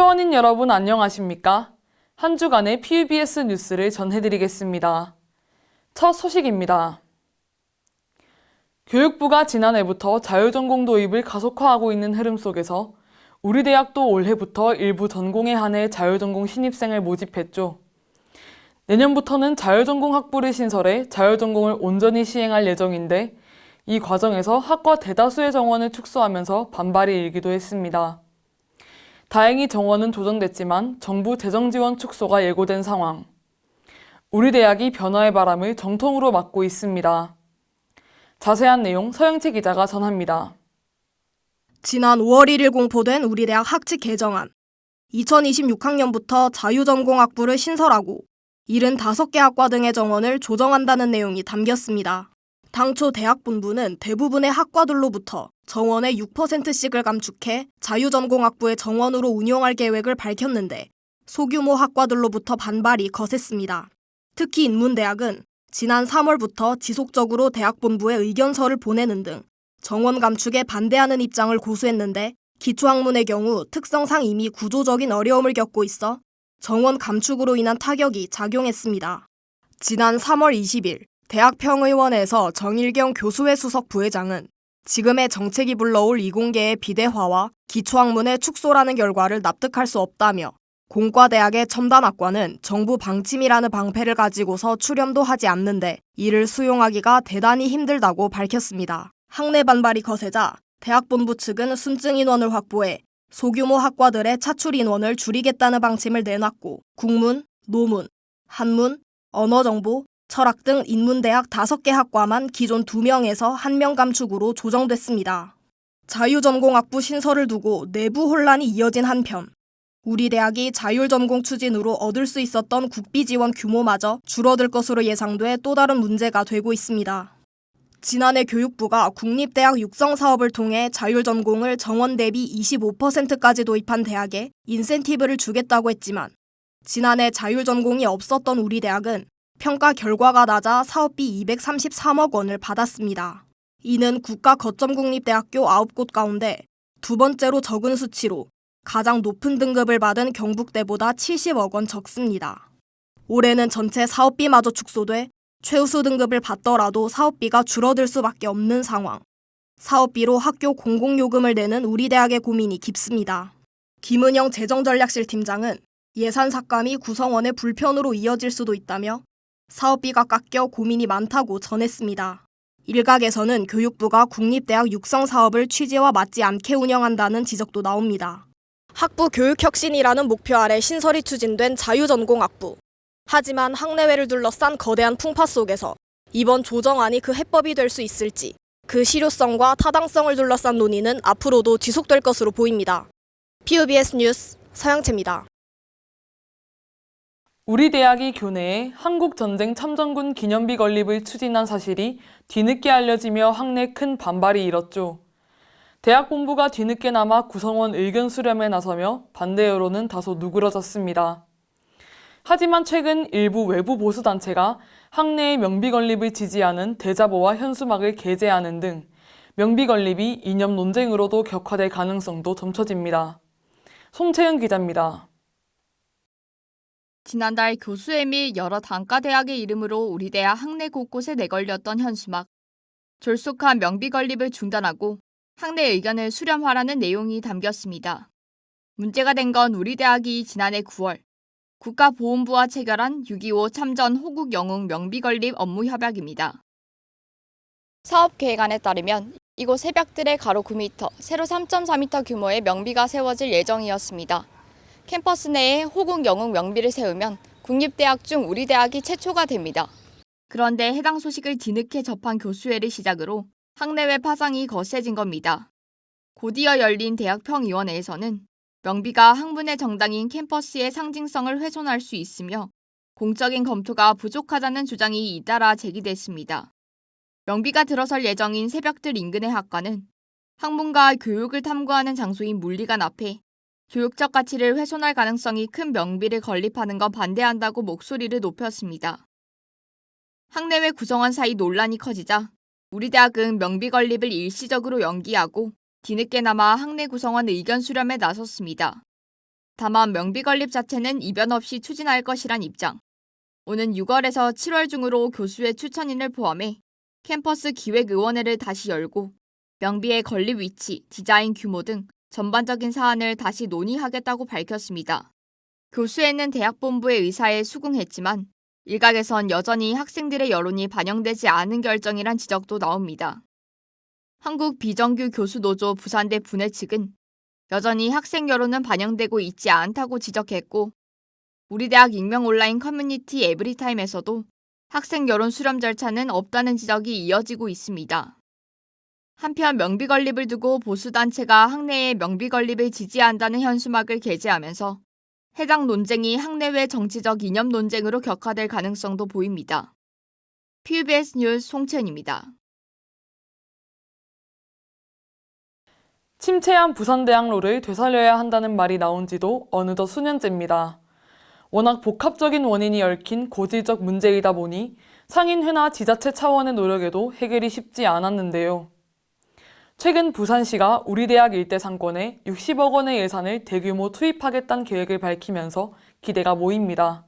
회원인 여러분 안녕하십니까? 한 주간의 PUBS 뉴스를 전해드리겠습니다. 첫 소식입니다. 교육부가 지난해부터 자율전공 도입을 가속화하고 있는 흐름 속에서 우리 대학도 올해부터 일부 전공에 한해 자율전공 신입생을 모집했죠. 내년부터는 자율전공 학부를 신설해 자율전공을 온전히 시행할 예정인데 이 과정에서 학과 대다수의 정원을 축소하면서 반발이 일기도 했습니다. 다행히 정원은 조정됐지만 정부 재정 지원 축소가 예고된 상황. 우리 대학이 변화의 바람을 정통으로 맞고 있습니다. 자세한 내용 서영채 기자가 전합니다. 지난 5월 1일 공포된 우리 대학 학칙 개정안. 2026학년부터 자유전공학부를 신설하고 75개 학과 등의 정원을 조정한다는 내용이 담겼습니다. 당초 대학본부는 대부분의 학과들로부터 정원의 6%씩을 감축해 자유전공학부의 정원으로 운영할 계획을 밝혔는데 소규모 학과들로부터 반발이 거셌습니다. 특히 인문대학은 지난 3월부터 지속적으로 대학본부에 의견서를 보내는 등 정원 감축에 반대하는 입장을 고수했는데 기초학문의 경우 특성상 이미 구조적인 어려움을 겪고 있어 정원 감축으로 인한 타격이 작용했습니다. 지난 3월 20일 대학평의원에서 정일경 교수회 수석 부회장은 지금의 정책이 불러올 이공계의 비대화와 기초학문의 축소라는 결과를 납득할 수 없다며 공과대학의 첨단학과는 정부 방침이라는 방패를 가지고서 출연도 하지 않는데 이를 수용하기가 대단히 힘들다고 밝혔습니다. 학내 반발이 거세자 대학본부 측은 순증 인원을 확보해 소규모 학과들의 차출 인원을 줄이겠다는 방침을 내놨고 국문, 노문, 한문, 언어정보, 철학 등 인문대학 5개 학과만 기존 2명에서 1명 감축으로 조정됐습니다. 자유전공학부 신설을 두고 내부 혼란이 이어진 한편 우리 대학이 자율전공 추진으로 얻을 수 있었던 국비 지원 규모마저 줄어들 것으로 예상돼 또 다른 문제가 되고 있습니다. 지난해 교육부가 국립대학 육성 사업을 통해 자율전공을 정원 대비 25%까지 도입한 대학에 인센티브를 주겠다고 했지만 지난해 자율전공이 없었던 우리 대학은 평가 결과가 낮아 사업비 233억 원을 받았습니다. 이는 국가 거점 국립대학교 9곳 가운데 두 번째로 적은 수치로 가장 높은 등급을 받은 경북대보다 70억 원 적습니다. 올해는 전체 사업비마저 축소돼 최우수 등급을 받더라도 사업비가 줄어들 수밖에 없는 상황. 사업비로 학교 공공요금을 내는 우리 대학의 고민이 깊습니다. 김은영 재정전략실 팀장은 예산 삭감이 구성원의 불편으로 이어질 수도 있다며 사업비가 깎여 고민이 많다고 전했습니다. 일각에서는 교육부가 국립대학 육성 사업을 취지와 맞지 않게 운영한다는 지적도 나옵니다. 학부 교육혁신이라는 목표 아래 신설이 추진된 자유전공학부. 하지만 학내외를 둘러싼 거대한 풍파 속에서 이번 조정안이 그 해법이 될 수 있을지 그 실효성과 타당성을 둘러싼 논의는 앞으로도 지속될 것으로 보입니다. PUBS 뉴스 서영채입니다. 우리 대학이 교내에 한국전쟁 참전군 기념비 건립을 추진한 사실이 뒤늦게 알려지며 학내 큰 반발이 일었죠. 대학 본부가 뒤늦게나마 구성원 의견 수렴에 나서며 반대 여론은 다소 누그러졌습니다. 하지만 최근 일부 외부 보수단체가 학내의 명비 건립을 지지하는 대자보와 현수막을 게재하는 등 명비 건립이 이념 논쟁으로도 격화될 가능성도 점쳐집니다. 송채은 기자입니다. 지난달 교수회 및 여러 단과대학의 이름으로 우리 대학 학내 곳곳에 내걸렸던 현수막, 졸속한 명비 건립을 중단하고 학내 의견을 수렴하라는 내용이 담겼습니다. 문제가 된 건 우리 대학이 지난해 9월 국가보훈부와 체결한 6.25 참전 호국 영웅 명비 건립 업무 협약입니다. 사업 계획안에 따르면 이곳 새벽들의 가로 9m, 세로 3.4m 규모의 명비가 세워질 예정이었습니다. 캠퍼스 내에 호국 영웅 명비를 세우면 국립대학 중 우리 대학이 최초가 됩니다. 그런데 해당 소식을 뒤늦게 접한 교수회를 시작으로 학내외 파장이 거세진 겁니다. 곧이어 열린 대학평의원회에서는 명비가 학문의 정당인 캠퍼스의 상징성을 훼손할 수 있으며 공적인 검토가 부족하다는 주장이 잇따라 제기됐습니다. 명비가 들어설 예정인 새벽들 인근의 학과는 학문과 교육을 탐구하는 장소인 물리관 앞에 교육적 가치를 훼손할 가능성이 큰 명비를 건립하는 건 반대한다고 목소리를 높였습니다. 학내외 구성원 사이 논란이 커지자 우리 대학은 명비 건립을 일시적으로 연기하고 뒤늦게나마 학내 구성원 의견 수렴에 나섰습니다. 다만 명비 건립 자체는 이변 없이 추진할 것이란 입장. 오는 6월에서 7월 중으로 교수회 추천인을 포함해 캠퍼스 기획의원회를 다시 열고 명비의 건립 위치, 디자인 규모 등 전반적인 사안을 다시 논의하겠다고 밝혔습니다. 교수회는 대학본부의 의사에 수긍했지만 일각에선 여전히 학생들의 여론이 반영되지 않은 결정이란 지적도 나옵니다. 한국 비정규 교수노조 부산대 분회 측은 여전히 학생 여론은 반영되고 있지 않다고 지적했고 우리 대학 익명 온라인 커뮤니티 에브리타임에서도 학생 여론 수렴 절차는 없다는 지적이 이어지고 있습니다. 한편 명비 건립을 두고 보수단체가 학내에 명비 건립을 지지한다는 현수막을 게재하면서 해당 논쟁이 학내외 정치적 이념 논쟁으로 격화될 가능성도 보입니다. PBS 뉴스 송채연입니다. 침체한 부산대학로를 되살려야 한다는 말이 나온 지도 어느덧 수년째입니다. 워낙 복합적인 원인이 얽힌 고질적 문제이다 보니 상인회나 지자체 차원의 노력에도 해결이 쉽지 않았는데요. 최근 부산시가 우리 대학 일대 상권에 60억 원의 예산을 대규모 투입하겠다는 계획을 밝히면서 기대가 모입니다.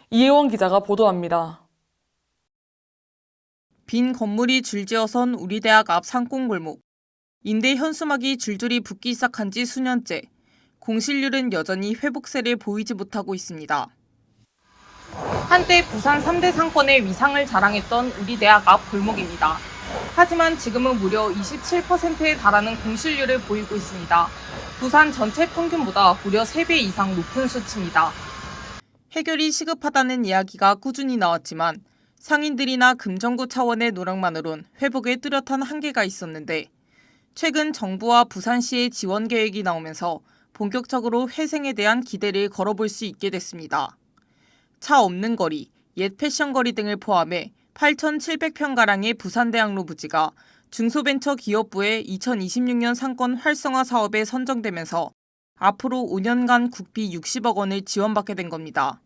이혜원 기자가 보도합니다. 빈 건물이 줄지어선 우리 대학 앞 상권골목. 임대 현수막이 줄줄이 붙기 시작한 지 수년째. 공실률은 여전히 회복세를 보이지 못하고 있습니다. 한때 부산 3대 상권의 위상을 자랑했던 우리 대학 앞 골목입니다. 하지만 지금은 무려 27%에 달하는 공실률을 보이고 있습니다. 부산 전체 평균보다 무려 3배 이상 높은 수치입니다. 해결이 시급하다는 이야기가 꾸준히 나왔지만 상인들이나 금정구 차원의 노력만으론 회복에 뚜렷한 한계가 있었는데 최근 정부와 부산시의 지원 계획이 나오면서 본격적으로 회생에 대한 기대를 걸어볼 수 있게 됐습니다. 차 없는 거리, 옛 패션거리 등을 포함해 8,700평가량의 부산대학로 부지가 중소벤처기업부의 2026년 상권 활성화 사업에 선정되면서 앞으로 5년간 국비 60억 원을 지원받게 된 겁니다.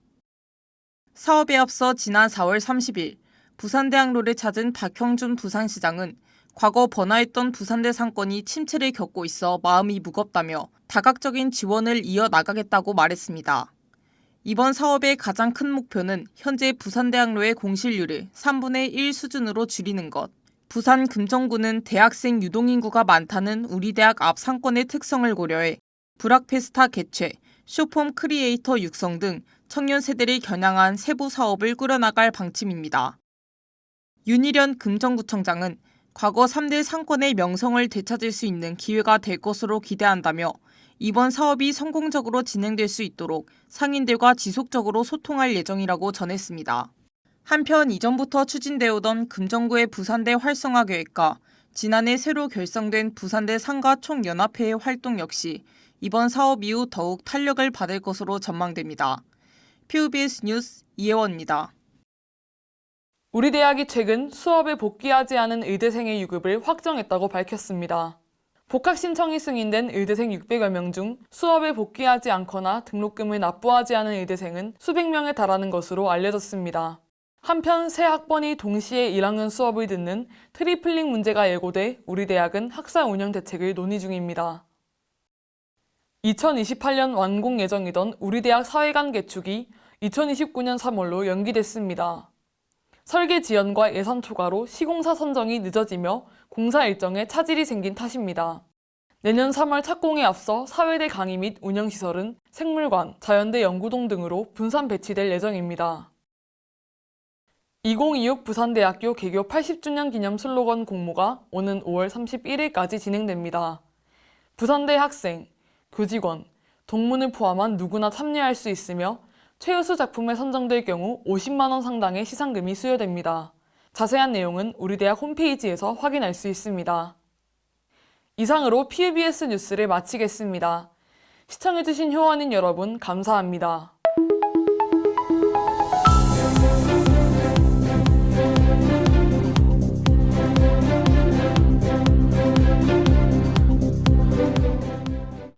사업에 앞서 지난 4월 30일 부산대학로를 찾은 박형준 부산시장은 과거 번화했던 부산대 상권이 침체를 겪고 있어 마음이 무겁다며 다각적인 지원을 이어나가겠다고 말했습니다. 이번 사업의 가장 큰 목표는 현재 부산대학로의 공실률을 3분의 1 수준으로 줄이는 것. 부산 금정구는 대학생 유동인구가 많다는 우리 대학 앞 상권의 특성을 고려해 불학페스타 개최, 쇼폼 크리에이터 육성 등 청년 세대를 겨냥한 세부 사업을 꾸려나갈 방침입니다. 윤희련 금정구청장은 과거 3대 상권의 명성을 되찾을 수 있는 기회가 될 것으로 기대한다며 이번 사업이 성공적으로 진행될 수 있도록 상인들과 지속적으로 소통할 예정이라고 전했습니다. 한편 이전부터 추진되어 오던 금정구의 부산대 활성화 계획과 지난해 새로 결성된 부산대 상가 총연합회의 활동 역시 이번 사업 이후 더욱 탄력을 받을 것으로 전망됩니다. PBS 뉴스 이혜원입니다. 우리 대학이 최근 수업에 복귀하지 않은 의대생의 유급을 확정했다고 밝혔습니다. 복학 신청이 승인된 의대생 600여 명 중 수업에 복귀하지 않거나 등록금을 납부하지 않은 의대생은 수백 명에 달하는 것으로 알려졌습니다. 한편 새 학번이 동시에 1학년 수업을 듣는 트리플링 문제가 예고돼 우리 대학은 학사 운영 대책을 논의 중입니다. 2028년 완공 예정이던 우리 대학 사회관 개축이 2029년 3월로 연기됐습니다. 설계 지연과 예산 초과로 시공사 선정이 늦어지며 공사 일정에 차질이 생긴 탓입니다. 내년 3월 착공에 앞서 사회대 강의 및 운영시설은 생물관, 자연대 연구동 등으로 분산 배치될 예정입니다. 2026 부산대학교 개교 80주년 기념 슬로건 공모가 오는 5월 31일까지 진행됩니다. 부산대 학생, 교직원, 동문을 포함한 누구나 참여할 수 있으며 최우수 작품에 선정될 경우 50만 원 상당의 시상금이 수여됩니다. 자세한 내용은 우리 대학 홈페이지에서 확인할 수 있습니다. 이상으로 PBS 뉴스를 마치겠습니다. 시청해주신 효원인 여러분 감사합니다.